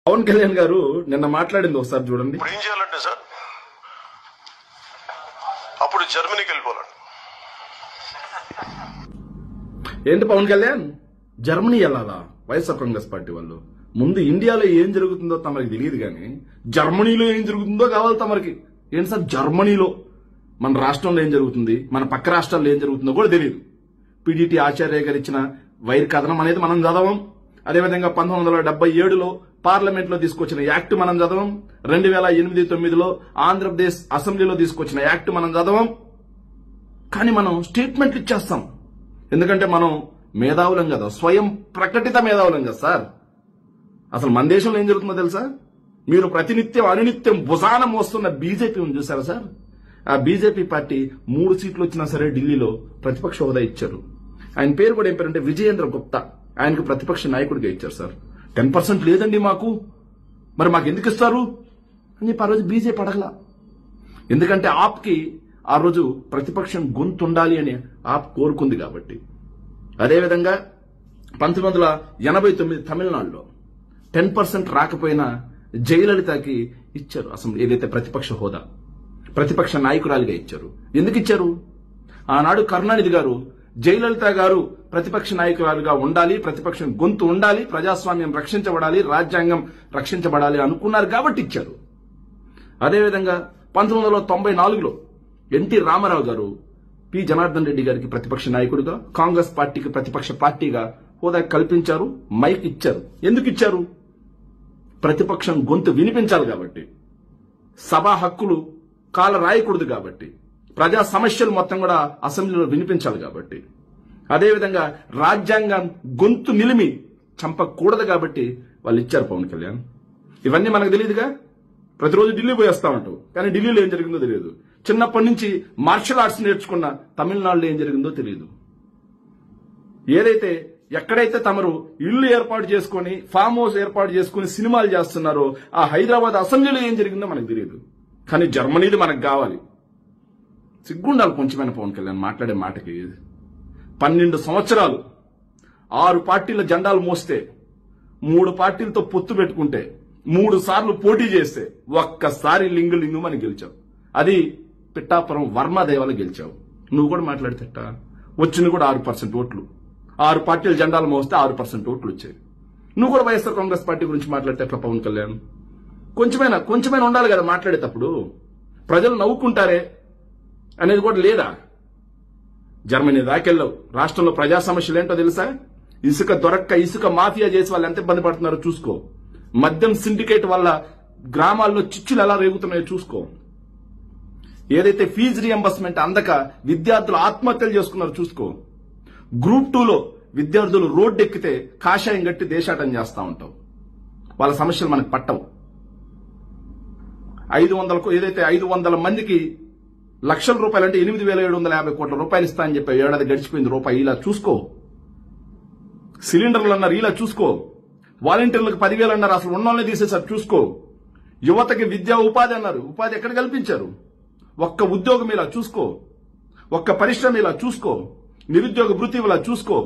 పవన్ కళ్యాణ్ గారు నిన్న మాట్లాడింది ఒకసారి చూడండి. ఇప్పుడు ఏం చేయాలంటే సార్, అప్పుడు జర్మనీకి వెళ్ళిపోవాలండి. ఏంటి పవన్ కళ్యాణ్ జర్మనీ వెళ్ళాలా? వైఎస్ఆర్ కాంగ్రెస్ పార్టీ వాళ్ళు ముందు ఇండియాలో ఏం జరుగుతుందో తమరికి తెలియదు కానీ జర్మనీలో ఏం జరుగుతుందో కావాలి తమరికి. ఏంటి సార్ జర్మనీలో మన రాష్ట్రంలో ఏం జరుగుతుంది, మన పక్క రాష్ట్రాల్లో ఏం జరుగుతుందో కూడా తెలియదు. పిడిటి ఆచార్య గారు ఇచ్చిన వైర్ కథనం అనేది మనం చదవం. అదేవిధంగా 1977లో పార్లమెంట్ లో తీసుకొచ్చిన యాక్ట్ మనం చదవం. 2008-9లో ఆంధ్రప్రదేశ్ అసెంబ్లీలో తీసుకొచ్చిన యాక్ట్ మనం చదవం. కానీ మనం స్టేట్మెంట్లు ఇచ్చేస్తాం. ఎందుకంటే మనం మేధావులం కదా, స్వయం ప్రకటిత మేధావులం కదా సార్. అసలు మన దేశంలో ఏం జరుగుతుందో తెలుసా? మీరు ప్రతినిత్యం అనునిత్యం భుజాన మోస్తున్న బీజేపీ ఉంది చూసారా సార్? ఆ బీజేపీ పార్టీ 3 సీట్లు వచ్చినా సరే ఢిల్లీలో ప్రతిపక్ష హోదా ఇచ్చారు. ఆయన పేరు కూడా ఏం పేరంటే విజయేంద్ర గుప్తా. ఆయనకు ప్రతిపక్ష నాయకుడిగా ఇచ్చారు సార్. 10% లేదండి మాకు, మరి మాకు ఎందుకు ఇస్తారు అని చెప్పి ఆ రోజు బీజేపీ అడగలా. ఎందుకంటే ఆప్కి ఆ రోజు ప్రతిపక్షం గొంతు ఉండాలి అని ఆప్ కోరుకుంది కాబట్టి. అదేవిధంగా 1989 తమిళనాడులో 10% రాకపోయినా జయలలితకి ఇచ్చారు అసెంబ్లీ ఏదైతే ప్రతిపక్ష హోదా, ప్రతిపక్ష నాయకురాలిగా ఇచ్చారు. ఎందుకు ఇచ్చారు? ఆనాడు కరుణానిధి గారు జయలలిత గారు ప్రతిపక్ష నాయకురాలుగా ఉండాలి, ప్రతిపక్షం గొంతు ఉండాలి, ప్రజాస్వామ్యం రక్షించబడాలి, రాజ్యాంగం రక్షించబడాలి అనుకున్నారు కాబట్టి ఇచ్చారు. అదేవిధంగా 1994లో ఎన్టీ రామారావు గారు పి జనార్దన్ రెడ్డి గారికి ప్రతిపక్ష నాయకుడిగా, కాంగ్రెస్ పార్టీకి ప్రతిపక్ష పార్టీగా హోదా కల్పించారు, మైక్ ఇచ్చారు. ఎందుకు ఇచ్చారు? ప్రతిపక్షం గొంతు వినిపించాలి కాబట్టి, సభా హక్కులు కాల రాయకూడదు కాబట్టి, ప్రజా సమస్యలు మొత్తం కూడా అసెంబ్లీలో వినిపించాలి కాబట్టి, అదేవిధంగా రాజ్యాంగం గొంతు నిలిమి చంపకూడదు కాబట్టి వాళ్ళు ఇచ్చారు పవన్ కళ్యాణ్. ఇవన్నీ మనకు తెలియదుగా. ప్రతిరోజు ఢిల్లీ పోయి వస్తా ఉంటావు, కానీ ఢిల్లీలో ఏం జరిగిందో తెలియదు. చిన్నప్పటి నుంచి మార్షల్ ఆర్ట్స్ నేర్చుకున్న తమిళనాడులో ఏం జరిగిందో తెలియదు. ఏదైతే ఎక్కడైతే తమరు ఇల్లు ఏర్పాటు చేసుకుని, ఫామ్ హౌస్ ఏర్పాటు చేసుకుని సినిమాలు చేస్తున్నారో ఆ హైదరాబాద్ అసెంబ్లీలో ఏం జరిగిందో మనకు తెలియదు. కానీ జర్మనీది మనకు కావాలి. సిగ్గుండాలి కొంచెమైనా పవన్ కళ్యాణ్ మాట్లాడే మాటకి. 12 సంవత్సరాలు 6 పార్టీల జెండాలు మోస్తే, 3 పార్టీలతో పొత్తు పెట్టుకుంటే, 3 సార్లు పోటీ చేస్తే ఒక్కసారి లింగు అని గెలిచావు. అది పిట్టాపురం వర్మదేవాల గెలిచావు. నువ్వు కూడా మాట్లాడితేట వచ్చింది కూడా 6% ఓట్లు. 6 పార్టీల జెండాలు మోస్తే 6% ఓట్లు వచ్చాయి. నువ్వు కూడా వైఎస్ఆర్ కాంగ్రెస్ పార్టీ గురించి మాట్లాడితే ఎట్లా పవన్ కళ్యాణ్? కొంచెమైనా ఉండాలి కదా మాట్లాడేటప్పుడు. ప్రజలు నవ్వుకుంటారే అనేది కూడా లేదా? జర్మనీ దాకెళ్ళావు. రాష్ట్రంలో ప్రజా సమస్యలు ఏంటో తెలుసా? ఇసుక దొరక్క ఇసుక మాఫియా చేసి వాళ్ళు ఎంత ఇబ్బంది పడుతున్నారో చూసుకో. మద్యం సిండికేట్ వల్ల గ్రామాల్లో చిచ్చులు ఎలా రేగుతున్నాయో చూసుకో. ఏదైతే ఫీజు రియంబర్స్మెంట్ అందక విద్యార్థులు ఆత్మహత్యలు చేసుకున్నారో చూసుకో. గ్రూప్ 2లో విద్యార్థులు రోడ్డు ఎక్కితే కాషాయం గట్టి దేశాటం చేస్తా ఉంటావు. వాళ్ళ సమస్యలు మనకు పట్టవు. 500 మందికి లక్షల రూపాయలు అంటే 8,750 కోట్ల రూపాయలు ఇస్తా అని చెప్పి ఏడాది గడిచిపోయింది. రూపాయి ఇలా చూసుకో. సిలిండర్లు అన్నారు ఇలా చూసుకో. వాలంటీర్లకు 10,000 అన్నారు, అసలు ఉన్నోళ్ళని తీసేసారు చూసుకో. యువతకి విద్యా ఉపాధి అన్నారు, ఉపాధి ఎక్కడ కల్పించారు? ఒక్క ఉద్యోగం ఇలా చూసుకో, ఒక్క పరిశ్రమ ఇలా చూసుకో, నిరుద్యోగ భృతి ఇలా చూసుకో,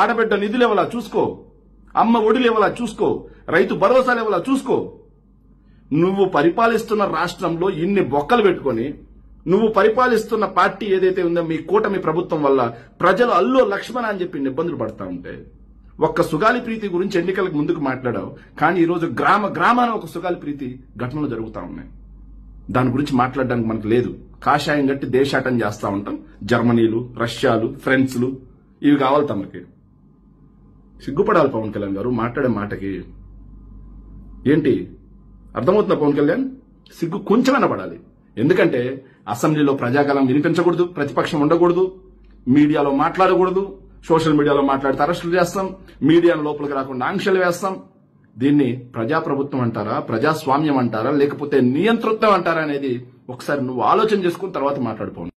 ఆడబిడ్డ నిధులు ఇవ్వలా చూసుకో, అమ్మ ఒడిలు ఇవ్వలా చూసుకో, రైతు భరోసాలు ఇవ్వలా చూసుకో. నువ్వు పరిపాలిస్తున్న రాష్ట్రంలో ఇన్ని బొక్కలు పెట్టుకొని నువ్వు పరిపాలిస్తున్న పార్టీ ఏదైతే ఉందో మీ కూటమి ప్రభుత్వం వల్ల ప్రజలు అల్లు లక్ష్మణ అని చెప్పి ఇబ్బందులు పడతా ఉంటే ఒక్క సుగాలి ప్రీతి గురించి ఎన్నికలకు ముందుకు మాట్లాడావు. కానీ ఈరోజు గ్రామాన ఒక సుగాలి ప్రీతి ఘటనలు జరుగుతా ఉన్నాయి. దాని గురించి మాట్లాడడానికి మనకు లేదు. కాషాయం గట్టి దేశాటం చేస్తా ఉంటాం. జర్మనీలు, రష్యాలు, ఫ్రెంచ్లు ఇవి కావాలి తమకి. సిగ్గుపడాలి పవన్ కళ్యాణ్ గారు మాట్లాడే మాటకి. ఏంటి అర్థమవుతుందా పవన్ కళ్యాణ్? సిగ్గు కొంచెమైనా పడాలి. ఎందుకంటే అసెంబ్లీలో ప్రజాగలం వినిపించకూడదు, ప్రతిపక్షం ఉండకూడదు, మీడియాలో మాట్లాడకూడదు. సోషల్ మీడియాలో మాట్లాడితే అరెస్టులు చేస్తాం, మీడియాను లోపలికి రాకుండా ఆంక్షలు వేస్తాం. దీన్ని ప్రజాప్రభుత్వం అంటారా, ప్రజాస్వామ్యం అంటారా, లేకపోతే నియంతృత్వం అంటారా అనేది ఒకసారి నువ్వు ఆలోచన చేసుకుని తర్వాత మాట్లాడుకోండి.